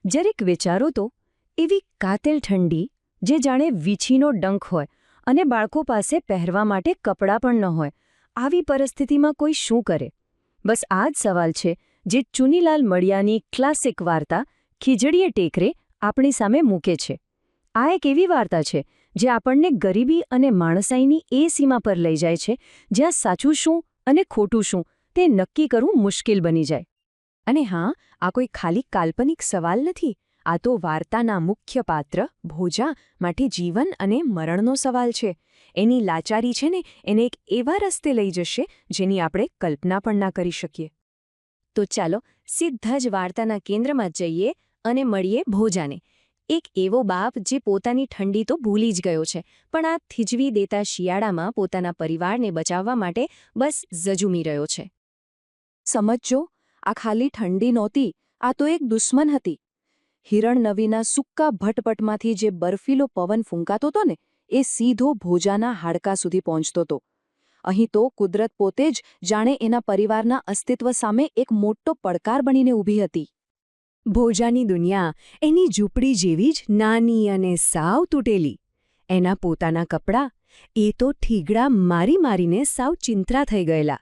જરીક વિચારો તો, એવી કાતિલ ઠંડી જે જાણે વીછીનો ડંખ હોય અને બાળકો પાસે પહેરવા માટે કપડાં પણ ન હોય, આવી પરિસ્થિતિમાં કોઈ શું કરે? બસ આ જ સવાલ છે જે ચુનીલાલ મડિયાની ક્લાસિક વાર્તા ખીજડીએ ટેકરે આપણી સામે મૂકે છે. આ એક એવી વાર્તા છે જે આપણને ગરીબી અને માણસાઈની એ સીમા પર લઈ જાય છે જ્યાં સાચું શું અને ખોટું શું તે નક્કી કરવું મુશ્કેલ બની જાય. અને હા, આ કોઈ ખાલી કાલ્પનિક સવાલ નથી. આ તો વાર્તાના મુખ્ય પાત્ર ભોજા માટે જીવન અને મરણનો સવાલ છે. એની લાચારી છે ને એને એક એવા રસ્તે લઈ જશે જેની આપણે કલ્પના પણ ના કરી શકીએ. તો ચાલો સીધા જ વાર્તાના કેન્દ્રમાં જઈએ અને મળીએ ભોજાને. એક એવો બાપ જે પોતાની ઠંડી તો ભૂલી જ ગયો છે, પણ આ થીજવી દેતા શિયાળામાં પોતાના પરિવારને બચાવવા માટે બસ ઝઝૂમી રહ્યો છે. સમજજો, આ ખાલી ઠંડી નહોતી, આ તો એક દુશ્મન હતી. હિરણનવીના સૂકા ભટપટમાંથી જે બર્ફીલો પવન ફૂંકાતો હતો ને, એ સીધો ભોજાના હાડકાં સુધી પહોંચતો હતો. અહીં તો કુદરત પોતે જ જાણે એના પરિવારના અસ્તિત્વ સામે એક મોટો પડકાર બનીને ઊભી હતી. ભોજાની દુનિયા એની ઝૂંપડી જેવી જ નાની અને સાવ તૂટેલી. એના પોતાના કપડાં એ તો ઠીગડા મારી મારીને સાવ ચિંતરા થઈ ગયેલા.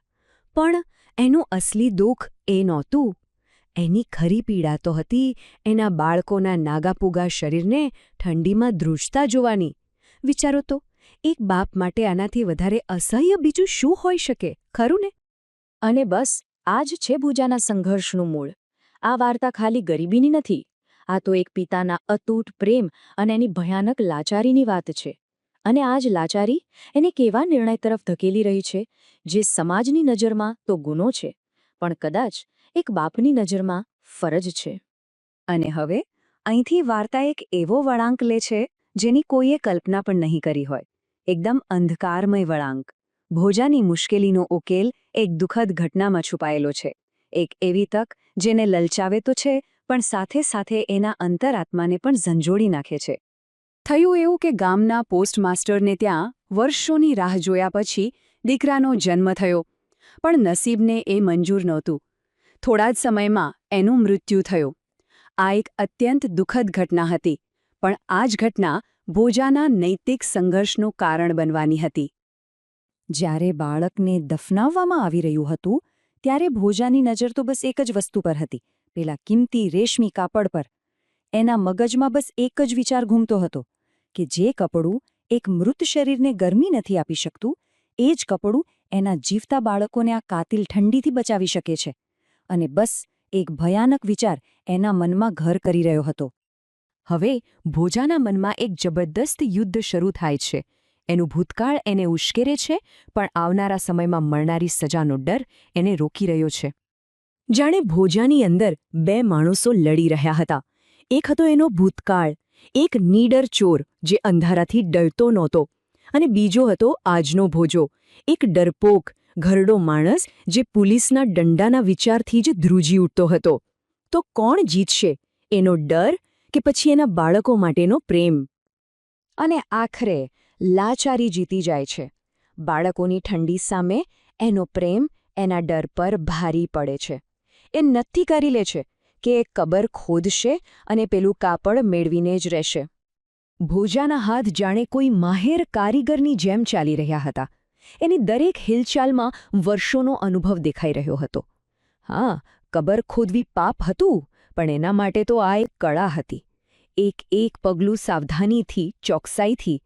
પણ એનું અસલી દુઃખ એ નહોતું. એની ખરી પીડા તો હતી એના બાળકોના નાગાપૂગા શરીરને ઠંડીમાં ધ્રુજતા જોવાની. વિચારો તો, એક બાપ માટે આનાથી વધારે અસહ્ય બીજું શું હોઈ શકે, ખરું ને? અને બસ આ જ છે ભોજાના સંઘર્ષનું મૂળ. આ વાર્તા ખાલી ગરીબીની નથી. આ તો એક પિતાના અતૂટ પ્રેમ અને એની ભયાનક લાચારીની વાત છે. અને આ જ લાચારી એને કેવા નિર્ણય તરફ ધકેલી રહી છે જે સમાજની નજરમાં તો ગુનો છે, પણ કદાચ એક બાપની નજરમાં ફરજ છે. અને હવે અહીંથી વાર્તા એક એવો વળાંક લે છે જેની કોઈએ કલ્પના પણ નહીં કરી હોય. એકદમ અંધકારમય વળાંક. ભોજાની મુશ્કેલીનો ઉકેલ એક દુઃખદ ઘટનામાં છુપાયેલો છે. એક એવી તક જેને લલચાવે તો છે, પણ સાથે સાથે એના અંતરાત્માને પણ ઝંઝોડી નાખે છે. થયું એવું કે ગામના પોસ્ટમાસ્ટરને ત્યાં વર્ષોની રાહ જોયા પછી દીકરાનો જન્મ થયો. પણ નસીબને એ મંજૂર નહોતું. થોડા જ સમયમાં એનું મૃત્યુ થયું. આ એક અત્યંત દુઃખદ ઘટના હતી, પણ આ જ ઘટના ભોજાના નૈતિક સંઘર્ષનું કારણ બનવાની હતી. જ્યારે બાળકને દફનાવવામાં આવી રહ્યું હતું, ત્યારે ભોજાની નજર તો બસ એક જ વસ્તુ પર હતી, પેલા કિંમતી રેશમી કાપડ પર. એના મગજમાં બસ એક જ વિચાર ઘૂમતો હતો કે જે કપડું એક મૃત શરીરને ગરમી નથી આપી શકતું, એ જ કપડું એના જીવતા બાળકોને આ કાતિલ ઠંડીથી બચાવી શકે છે. અને બસ એક ભયાનક વિચાર એના મનમાં ઘર કરી રહ્યો હતો. હવે ભોજાના મનમાં એક જબરદસ્ત યુદ્ધ શરૂ થાય છે. એનું ભૂતકાળ એને ઉશ્કેરે છે, પણ આવનારા સમયમાં મળનારી સજાનો ડર એને રોકી રહ્યો છે. જાણે ભોજાની અંદર બે માણસો લડી રહ્યા હતા. એક હતો એનો ભૂતકાળ, એક નીડર ચોર જે અંધારાથી ડરતો નહોતો, અને બીજો હતો આજનો ભોજો, એક ડરપોક, ઘરડો માણસ જે પોલીસના દંડાના વિચારથી જ ધ્રુજી ઉઠતો હતો. તો કોણ જીતશે, એનો ડર કે પછી એના બાળકો માટેનો પ્રેમ? અને આખરે લાચારી જીતી જાય છે. બાળકોની ઠંડી સામે એનો પ્રેમ એના ડર પર ભારી પડે છે. એ નક્કી કરી લે છે કે એ કબર ખોદશે અને પેલું કાપડ મેળવીને જ રહેશે. ભોજાના હાથ જાણે કોઈ માહેર કારીગરની જેમ ચાલી રહ્યા હતા. એની દરેક હિલચાલમાં વર્ષોનો અનુભવ દેખાઈ રહ્યો હતો. હા, કબર ખોદવી પાપ હતું, પણ એના માટે તો આ એક કળા હતી. એક પગલું સાવધાનીથી, ચોકસાઈથી,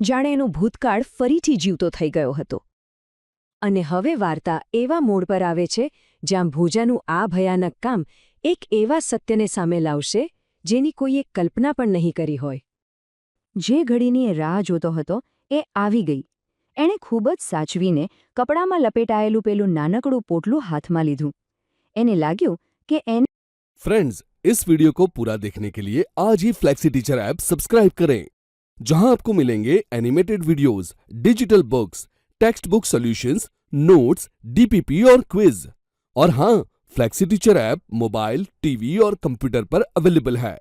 જાણે એનો ભૂતકાળ ફરીથી જીવતો થઈ ગયો હતો. અને હવે વાર્તા એવા મોડ પર આવે છે જ્યાં ભોજાનું આ ભયાનક કામ એક એવા સત્યને સામે લાવશે જેની કોઈએ કલ્પના પણ નહીં કરી હોય. જે ઘડીની એ રાહ જોતો હતો એ આવી ગઈ. એણે ખૂબ જ સાચવીને કપડામાં લપેટાયેલું પેલું નાનકડું પોટલું હાથમાં લીધું. એને લાગ્યું કે એને फ्रेंड्स, इस वीडियो को पूरा देखने के लिए आज ही फ्लेक्सी टीचर ऐप सब्सक्राइब करें, जहां आपको मिलेंगे animated videos, digital books, text book solutions, notes, DPP और क्विज. और हाँ, flexi teacher app mobile, TV और कंप्यूटर पर अवेलेबल है.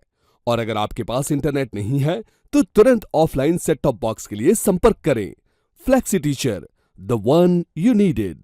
और अगर आपके पास इंटरनेट नहीं है तो तुरंत ऑफलाइन सेट टॉप बॉक्स के लिए संपर्क करें. Flexi teacher, the one you needed.